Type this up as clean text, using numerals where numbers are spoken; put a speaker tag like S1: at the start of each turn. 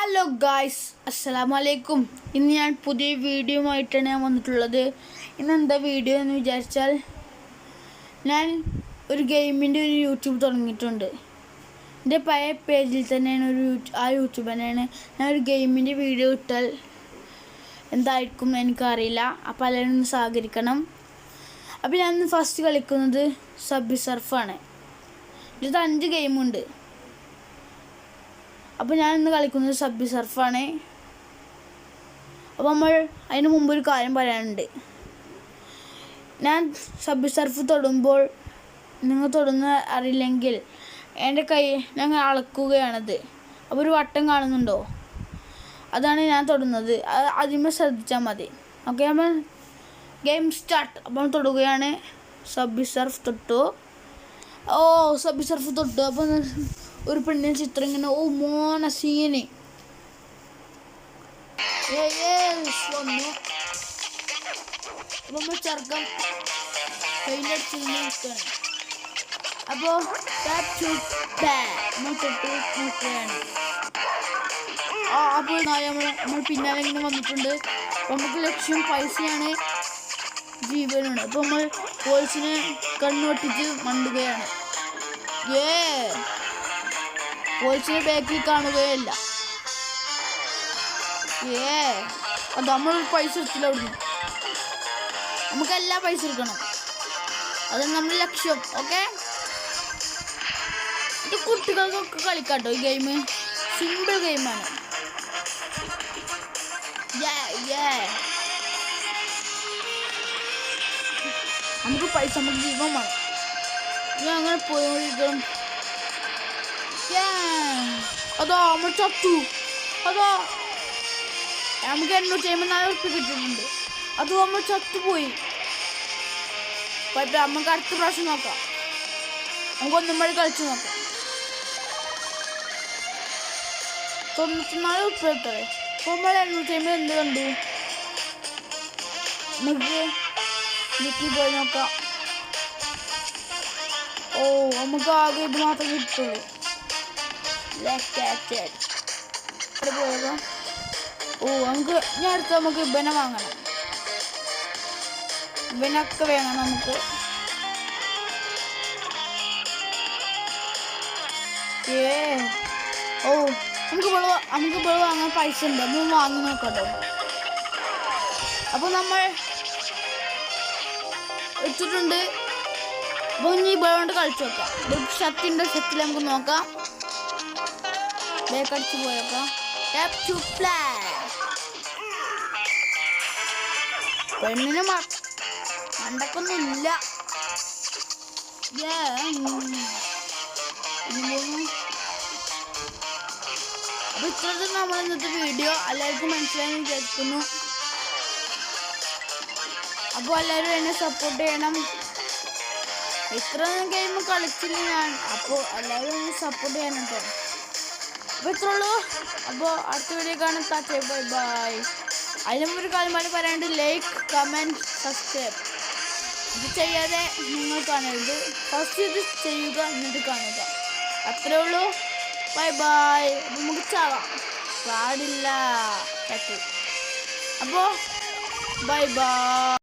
S1: Hello guys, അസ്സലാമലൈക്കും. ഇന്ന് ഞാൻ പുതിയ വീഡിയോ ആയിട്ടാണ് വന്നിട്ടുള്ളത്. ഇന്നെന്താ വീഡിയോ എന്ന് വിചാരിച്ചാൽ, ഞാൻ ഒരു ഗെയിമിൻ്റെ ഒരു യൂട്യൂബ് തുടങ്ങിയിട്ടുണ്ട്. എൻ്റെ പഴയ പേജിൽ തന്നെയാണ് ആ യൂട്യൂബ് തന്നെയാണ്. ഞാൻ ഒരു ഗെയിമിൻ്റെ വീഡിയോ ഇട്ടാൽ എന്തായിരിക്കും എനിക്കറിയില്ല. അപ്പോൾ എല്ലാവരും ഒന്ന് സഹകരിക്കണം. അപ്പോൾ ഞാൻ ഫസ്റ്റ് കളിക്കുന്നത് സബ്വേ സർഫാണ്. ഇത് 5 ഗെയിമുണ്ട്. അപ്പോൾ ഞാൻ ഇന്ന് കളിക്കുന്നത് സബ്വേ സർഫാണ്. അപ്പോൾ അതിന് മുമ്പ് ഒരു കാര്യം പറയാനുണ്ട്. ഞാൻ സബ്വേ സർഫ് തൊടുമ്പോൾ നിങ്ങൾ തൊടുന്ന അറിയില്ലെങ്കിൽ എൻ്റെ കൈ ഞങ്ങൾ അളക്കുകയാണത്. അപ്പോൾ ഒരു വട്ടം കാണുന്നുണ്ടോ? അതാണ് ഞാൻ തൊടുന്നത്. ആദ്യമേ ശ്രദ്ധിച്ചാൽ മതി. ഓക്കെ, നമ്മൾ ഗെയിം സ്റ്റാർട്ട്. അപ്പോൾ തൊടുകയാണ്. സബ്വേ സർഫ് തൊട്ടു. സബ്വേ സർഫ് തൊട്ടു. അപ്പോൾ ഒരു പെണ്ണിൻ്റെ ചിത്രം ഇങ്ങനെ മോന സീന് വന്നു. അപ്പോൾ നമ്മൾ ചെറുക്കം പെയിൻ്റടിച്ച് നിൽക്കുകയാണ്. അപ്പോൾ നമ്മൾ തൊട്ട് നോക്കുകയാണ്. അപ്പോൾ നമ്മൾ പിന്നാലെ ഇങ്ങനെ വന്നിട്ടുണ്ട്. അപ്പോൾ നമുക്ക് ലക്ഷ്യം പൈസയാണ്, ജീവനാണ്. അപ്പോൾ നമ്മൾ പോലീസിനെ കണ്ണൊട്ടിച്ച് മണ്ടുകയാണ്. പോലീസിനെ ബാക്കിൽ കാണുകയല്ല. അത് നമ്മൾ പൈസ എടുത്തില്ല. അവിടുന്ന് നമുക്കെല്ലാം പൈസ എടുക്കണം. അതാണ് നമ്മുടെ ലക്ഷ്യം. ഓക്കെ, ഇത് കുട്ടികൾക്കൊക്കെ കളിക്കാട്ടോ. ഈ ഗെയിം സിമ്പിൾ ഗെയിമാണ്. നമുക്ക് പൈസ, നമുക്ക് ജീവൻ വേണം. ഞാൻ അങ്ങനെ പോയിരിക്കണം. അതോ നമ്മൾ ചത്തു. അതോ നമുക്ക് 854 ഉറുപ്പിക കിട്ടുന്നുണ്ട്. അത് നമ്മൾ ചത്തുപോയി. കുഴപ്പമില്ല, നമുക്ക് അടുത്ത പ്രാവശ്യം നോക്കാം. നമുക്ക് ഒന്നും വഴി കളിച്ച് നോക്കാം. 94 ഉറുപ്പിക കിട്ടേ. അപ്പോൾ നമ്മൾ 850 എന്ത് കണ്ടു? നമുക്ക് വീട്ടിൽ പോയി നോക്കാം. നമുക്ക് ആകെ ഇത് മാത്രമേ കിട്ടുള്ളൂ. നമുക്ക് ഞാൻ അടുത്ത് നമുക്ക് ഇവനെ വാങ്ങണം. ഇവനൊക്കെ വേണം നമുക്ക്. നമുക്ക് ഇവിടെ വാങ്ങാൻ പൈസ ഉണ്ട്. നമ്മൾ വാങ്ങി നോക്കട്ടോ. അപ്പോൾ നമ്മൾ എടുത്തിട്ടുണ്ട്. അപ്പോൾ ഇനി ഇവിടെ കൊണ്ട് കളിച്ചു നോക്കാം. ഷർട്ടിൻ്റെ ഷർട്ടിൽ നമുക്ക് നോക്കാം. ബേക്കടിച്ച് പോയേക്കാം. പെണ്ണിന് മണ്ടക്കൊന്നും ഇല്ല. അപ്പൊ ഇത്രയും നമ്മൾ ഇന്നത്തെ വീഡിയോ എല്ലാവർക്കും മനസ്സിലായെന്ന് വിചാരിക്കുന്നു. അപ്പോൾ എല്ലാവരും എന്നെ സപ്പോർട്ട് ചെയ്യണം. ഇത്രയൊന്നും ഗെയിം കളിച്ചില്ല ഞാൻ. അപ്പോൾ എല്ലാവരും എന്നെ സപ്പോർട്ട് ചെയ്യണം കേട്ടോ. അപ്പോൾ ഇത്രേ ഉള്ളൂ. അപ്പോൾ അടുത്ത വീഡിയോ കാണാൻ. Bye bye. അതിനും ഒരു കാര്യം പറയാനുണ്ട്. Like, comment, subscribe. ഇത് ചെയ്യാതെ നിങ്ങൾ കാണരുത്. ഫസ്റ്റ് ഇത് ചെയ്യുക, എന്നിട്ട് കാണുക. അത്രേ ഉള്ളൂ. Bye bye. നമുക്ക് ചാവാം പാടില്ല. അപ്പോൾ ബൈ ബൈ.